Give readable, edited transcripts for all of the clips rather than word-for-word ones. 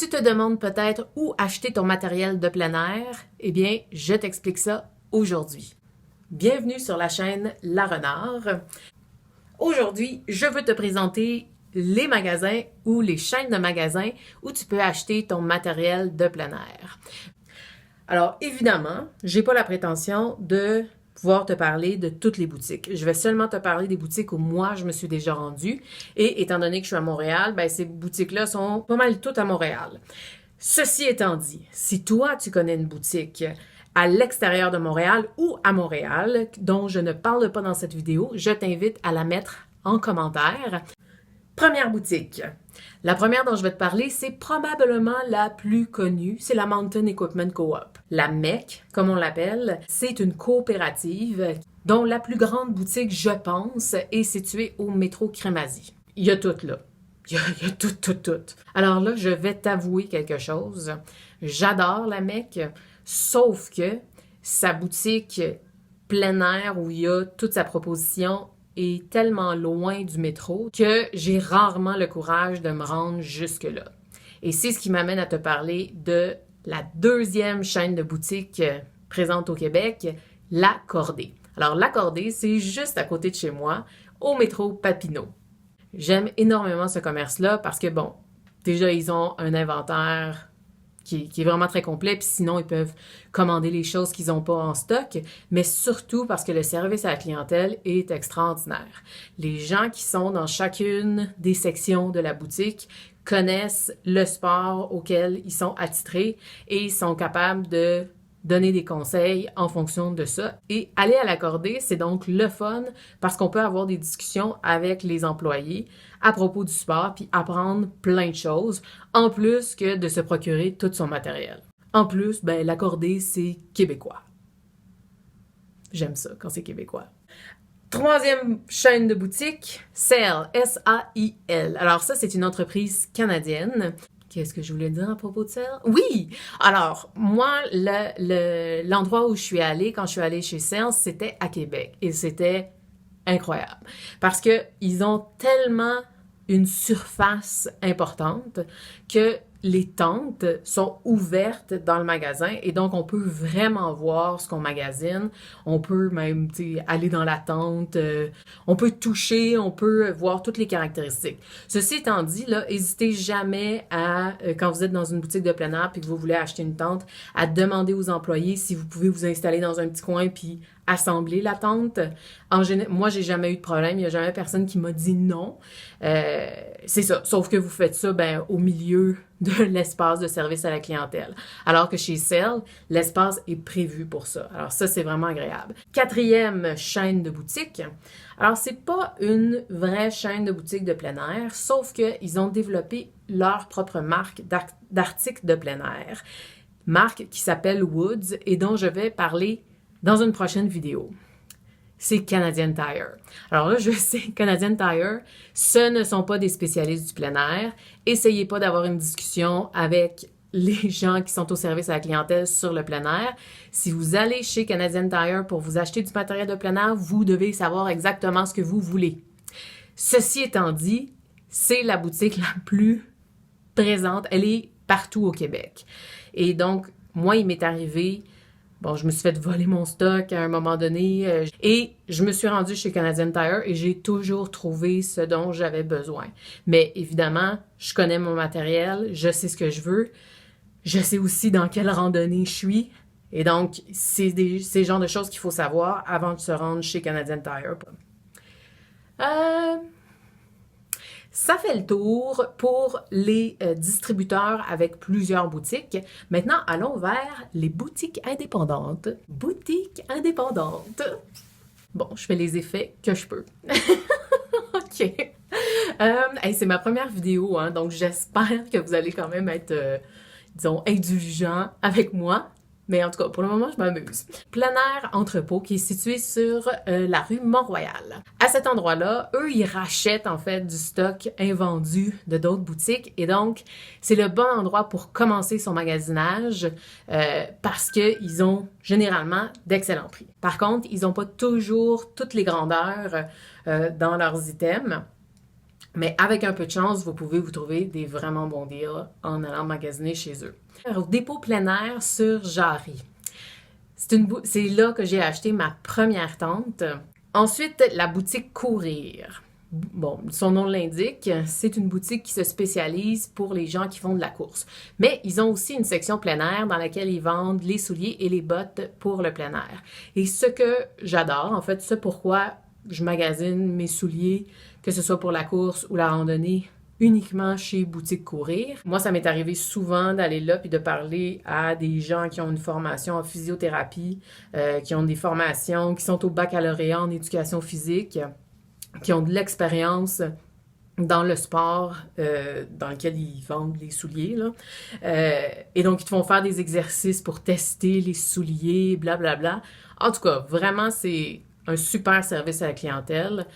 Tu te demandes peut-être où acheter ton matériel de plein air? Eh bien, je t'explique ça aujourd'hui. Bienvenue sur la chaîne La Renard. Aujourd'hui, je veux te présenter les magasins ou les chaînes de magasins où tu peux acheter ton matériel de plein air. Alors, évidemment, j'ai pas la prétention de pouvoir te parler de toutes les boutiques. Je vais seulement te parler des boutiques où moi, je me suis déjà rendue. Et étant donné que je suis à Montréal, ben, ces boutiques-là sont pas mal toutes à Montréal. Ceci étant dit, si toi, tu connais une boutique à l'extérieur de Montréal ou à Montréal, dont je ne parle pas dans cette vidéo, je t'invite à la mettre en commentaire. Première boutique. La première dont je vais te parler, c'est probablement la plus connue, c'est la Mountain Equipment Co-op. La MEC, comme on l'appelle, c'est une coopérative dont la plus grande boutique, je pense, est située au métro Crémazie. Il y a tout là. Il y a tout. Alors là, je vais t'avouer quelque chose. J'adore la MEC, sauf que sa boutique plein air où il y a toute sa proposition est tellement loin du métro que j'ai rarement le courage de me rendre jusque-là. Et c'est ce qui m'amène à te parler de la deuxième chaîne de boutiques présente au Québec, La Cordée. Alors, La Cordée, c'est juste à côté de chez moi, au métro Papineau. J'aime énormément ce commerce-là parce que, bon, déjà, ils ont un inventaire qui est vraiment très complet, puis sinon, ils peuvent commander les choses qu'ils n'ont pas en stock, mais surtout parce que le service à la clientèle est extraordinaire. Les gens qui sont dans chacune des sections de la boutique connaissent le sport auquel ils sont attitrés et ils sont capables de donner des conseils en fonction de ça. Et aller à l'accordé, c'est donc le fun parce qu'on peut avoir des discussions avec les employés à propos du sport puis apprendre plein de choses, en plus que de se procurer tout son matériel. En plus, ben, l'accordé, c'est québécois. J'aime ça quand c'est québécois. Troisième chaîne de boutique, SAIL, S-A-I-L. Alors ça, c'est une entreprise canadienne. Qu'est-ce que je voulais dire à propos de SAIL? Oui! Alors, moi, l'endroit où je suis allée, quand je suis allée chez SAIL, c'était à Québec. Et c'était incroyable. Parce que ils ont tellement une surface importante que les tentes sont ouvertes dans le magasin et donc on peut vraiment voir ce qu'on magasine. On peut même aller dans la tente, on peut toucher, on peut voir toutes les caractéristiques. Ceci étant dit, là, n'hésitez jamais à, quand vous êtes dans une boutique de plein air et que vous voulez acheter une tente, à demander aux employés si vous pouvez vous installer dans un petit coin puis assembler la tente. Moi, j'ai jamais eu de problème. Il n'y a jamais personne qui m'a dit non. C'est ça. Sauf que vous faites ça au milieu de l'espace de service à la clientèle. Alors que chez SAIL, l'espace est prévu pour ça. Alors ça, c'est vraiment agréable. Quatrième chaîne de boutique. Alors, c'est pas une vraie chaîne de boutique de plein air, sauf qu'ils ont développé leur propre marque d'articles de plein air. Marque qui s'appelle Woods et dont je vais parler dans une prochaine vidéo. C'est Canadian Tire. Alors là, je sais, Canadian Tire, ce ne sont pas des spécialistes du plein air. Essayez pas d'avoir une discussion avec les gens qui sont au service à la clientèle sur le plein air. Si vous allez chez Canadian Tire pour vous acheter du matériel de plein air, vous devez savoir exactement ce que vous voulez. Ceci étant dit, c'est la boutique la plus présente. Elle est partout au Québec. Et donc, moi, il m'est arrivé... Bon, je me suis fait voler mon stock à un moment donné et je me suis rendue chez Canadian Tire et j'ai toujours trouvé ce dont j'avais besoin. Mais évidemment, je connais mon matériel, je sais ce que je veux, je sais aussi dans quelle randonnée je suis. Et donc, c'est le genre de choses qu'il faut savoir avant de se rendre chez Canadian Tire. Ça fait le tour pour les distributeurs avec plusieurs boutiques. Maintenant, allons vers les boutiques indépendantes. Boutiques indépendantes. Bon, je fais les effets que je peux. OK. C'est ma première vidéo, hein, donc j'espère que vous allez quand même être, disons, indulgents avec moi. Mais en tout cas, pour le moment, je m'amuse. Plein air entrepôt qui est situé sur la rue Mont-Royal. À cet endroit-là, eux, ils rachètent en fait du stock invendu de d'autres boutiques et donc, c'est le bon endroit pour commencer son magasinage parce qu'ils ont généralement d'excellents prix. Par contre, ils n'ont pas toujours toutes les grandeurs dans leurs items. Mais avec un peu de chance, vous pouvez vous trouver des vraiment bons deals en allant magasiner chez eux. Au dépôt plein air sur Jarry. C'est là que j'ai acheté ma première tente. Ensuite, la boutique Courir. Bon, son nom l'indique, c'est une boutique qui se spécialise pour les gens qui font de la course. Mais ils ont aussi une section plein air dans laquelle ils vendent les souliers et les bottes pour le plein air. Et ce que j'adore, en fait, c'est pourquoi je magasine mes souliers, que ce soit pour la course ou la randonnée, uniquement chez Boutique Courir. Moi, ça m'est arrivé souvent d'aller là puis de parler à des gens qui ont une formation en physiothérapie, qui ont des formations, qui sont au baccalauréat en éducation physique, qui ont de l'expérience dans le sport dans lequel ils vendent les souliers. Là. Et donc, ils te font faire des exercices pour tester les souliers, blablabla. En tout cas, vraiment, c'est un super service à la clientèle.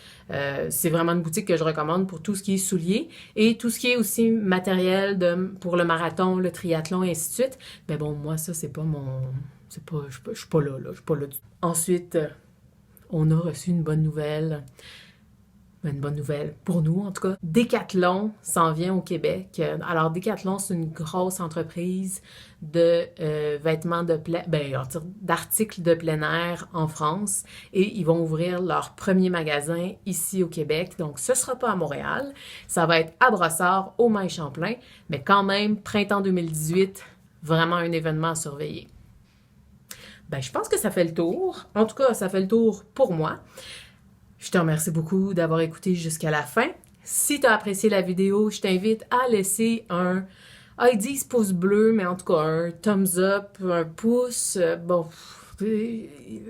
C'est vraiment une boutique que je recommande pour tout ce qui est souliers et tout ce qui est aussi matériel pour le marathon, le triathlon et ainsi de suite. Mais bon, moi, ça, c'est pas mon... Je suis pas là. Je suis pas là du tout. Ensuite, on a reçu une bonne nouvelle. Une bonne nouvelle pour nous, en tout cas. Decathlon s'en vient au Québec. Alors, Decathlon, c'est une grosse entreprise de vêtements d'articles de plein air en France et ils vont ouvrir leur premier magasin ici au Québec. Donc, ce ne sera pas à Montréal. Ça va être à Brossard, au Mont-Champlain, mais quand même, printemps 2018, vraiment un événement à surveiller. Je pense que ça fait le tour. En tout cas, ça fait le tour pour moi. Je te remercie beaucoup d'avoir écouté jusqu'à la fin. Si tu as apprécié la vidéo, je t'invite à laisser ils disent pouce bleu, mais en tout cas un thumbs up, un pouce,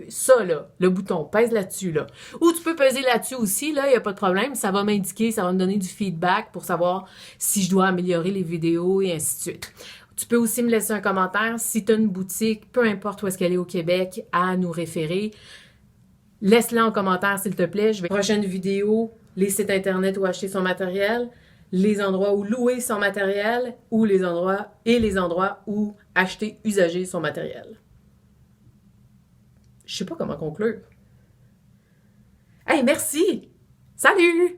ça là, le bouton, pèse là-dessus là. Ou tu peux peser là-dessus aussi, là, il n'y a pas de problème, ça va m'indiquer, ça va me donner du feedback pour savoir si je dois améliorer les vidéos et ainsi de suite. Tu peux aussi me laisser un commentaire si tu as une boutique, peu importe où est-ce qu'elle est au Québec, à nous référer. Laisse-le en commentaire, s'il te plaît. Prochaine vidéo, les sites internet où acheter son matériel, les endroits où louer son matériel ou les endroits où acheter usager son matériel. Je sais pas comment conclure. Hey, merci! Salut!